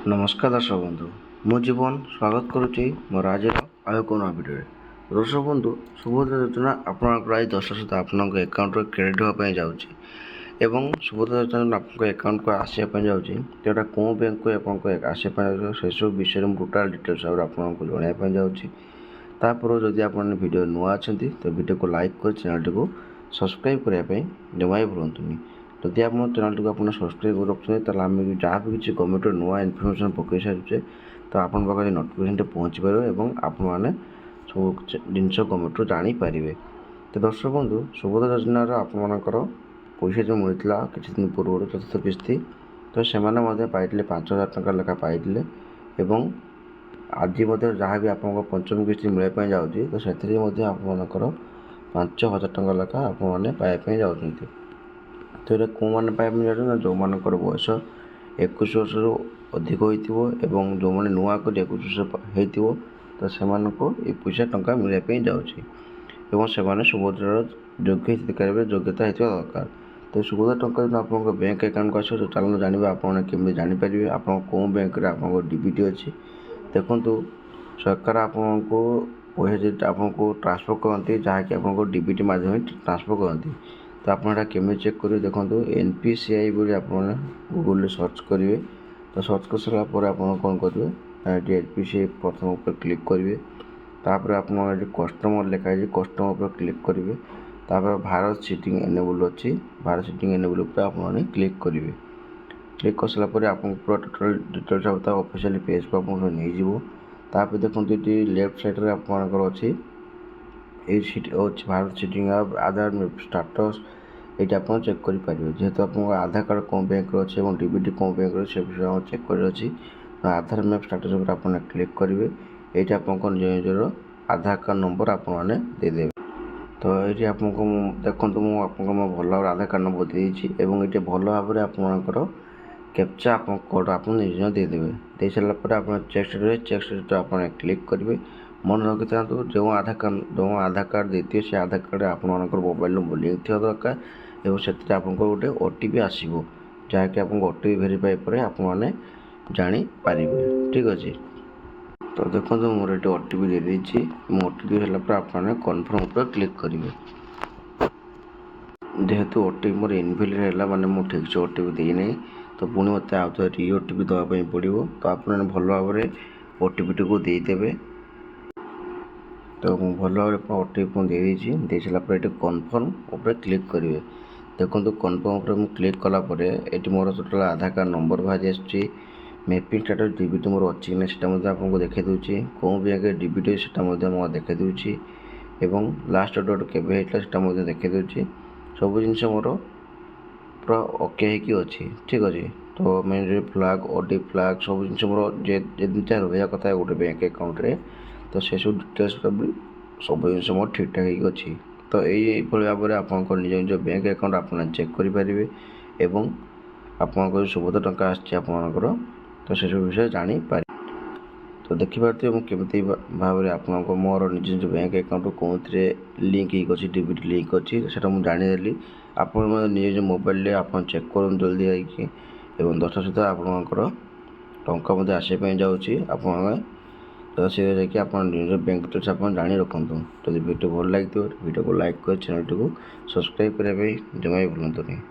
नमस्कार दर्शक बंधु मु जीवन स्वागत करुच्ची मोर आज को नया भिडियो दर्शक बंधु सुभद्रा योजना आपंकर प्राय 10 सुधा आप एकाउंट क्रेडिट होगापी जाऊँगी एवं सुभद्रा योजना आप एकाउंट को आसापी जाऊँगी तो कौ बैंक को आप आसापी से सब विषय में टोटाल डिटेल्स आपको जनवाई जाऊँगी तापर जदि आप भिडियो नुआ अच्छा तो भिडियो को लाइक कर चैनल को सब्सक्राइब करने जमा भूलुनि जदि आप चैनल को आप सब्सक्राइब रखते हैं आम जहाँ भी किसी गवर्नमेंट नुआ इनफर्मेशन पकई सारे तो आप नोटिफिकेशन पहुँची पार और आप सब जिनस गवर्नमेंट जानीपारे। तो दर्शक बंधु सुभद्रा योजनार आपर पैसा जो मिलता किसी दिन पूर्व चतुर्थ किस्ती तो से पाई 5,000 टंका लेखा पाई आज जहाँ भी आप पंचम किस्ती मिलवाई जाऊँगी तो से आपर 5,000 टंका लेखा आपने जाऊँगी। तो ये कौ मैंने पाइबा जाना जो मान बयस 21 वर्ष अधिक हो जो मैंने नुआ कर 21 वर्ष हो तो से ये पैसा टंका मिलवाई जाऊँगी से सुभद्रार योग्य हिताधिकारी योग्यता होता दरकार। तो सुभद्रा टंका जो आप बैंक अकाउंट को आस चलो जानवे आपमि जानीपारे आप कौ बैंक आप डीबीटी अच्छी देखूँ सरकार आपको पैसा आपको ट्रांसफर करती जहाँकि आप डीबीटी माध्यम ट्रांसफर करती तो आप केमी चेक करेंगे देखो NPCI बोली आप गूगल सर्च करेंगे तो सर्च कर सारापर आप कौन करेंगे NPCI प्रथम ऊपर क्लिक करेंगे तापर आप कस्टमर लिखाई कस्टमर पर क्लिक करेंगे तापर भारत सीटिंग एनेबल अच्छी भारत सीटिंग एनेबल पर आप क्लिक करेंगे क्लिक कर सारापर आप पूरा टोटाल डिटेल्स ऑफिशियल पेज को आप नहीं तापर देखो ये लेफ्ट साइड आप अच्छी भारत सीटिंग आप आधार स्टाटस ये आप चेक करेंगे जेहेतु आप आधार कार्ड कौन बैंक अच्छे और डीबीटी कौन बैंक से विषय चेक कर अच्छी आधार मैप स्टाटस पर आप क्लिक करेंगे ये आप निजर आधार कार्ड नंबर आपदे तो ये आप देखो मुझे भल भाव आधार कार्ड नंबर देदें ये भल भाव आपर कैप्चा आप कोड आप निज देदेवे दे सारापर आप चेक स्टेटस आप क्लिक करेंगे मन रखी था जो आधार कार्ड देते से आधार कार्ड आप मोबाइल लिंक थी दरकार और से आप गोटे OTP आसो जहाँकि आप OTP वेरीफाई पर आप जापर ठीक अच्छे। तो देखो मोर ये OTP दे देती OTP है आप कन्फर्म पर क्लिक करेंगे जेहेतु OTP मोर इनवैलिड है माने मुझे ठीक से OTP देना तो पुणी मत आउ थे री OTP देवाई पड़ो तो आप भल भाव OTP टी को देदेवे तो भल भाव OTP दे सारापर ये कन्फर्म उपर क्लिक करेंगे देखो कन्फर्म उपर मुझे क्लिक कलापर ये मोर टोटाल आधार कार्ड नंबर बाहरी आसूँ मैपिंग स्टाटस डीबीटी मोर अच्छी ना से आपको देखे दूसरी कौ बैंक डीबीटी से देखे दूसरी एवं लास्ट डॉट केवे होता से देखे दूसरी सब जिनस मोर पूरा ओके अच्छी ठीक अच्छे। तो मैं फ्लैग OD फ्लैग सब जिन मोर जिनटा रहा कथा गोटे बैंक अकाउंट रे तो से सब डिटेल्स सब जिन मोर ठीक ठाक अच्छी तो यही भाव में आप निज निज बैंक अकाउंट आप चेक करेंगे एवं आप सुभद्रा टंका आपर तो से सब विषय जानीपारे। तो देखिए मुझे भाव में आप मोर निज निज बैंक अकाउंट कौन लिंक अच्छी डीबीटी लिंक अच्छी से मुझे जानीदेली आप निज निज मोबाइल आप चेक कर जल्दी आई 10 सुधा आपंकर टंका आसापी जाऊँगी आप तो से जाकि आप बैंक डिटेल्स आप जानी रखु। तो वीडियो भल लगे वीडियो को लाइक कर चैनल को सब्सक्राइब करने जमा भूलुनि।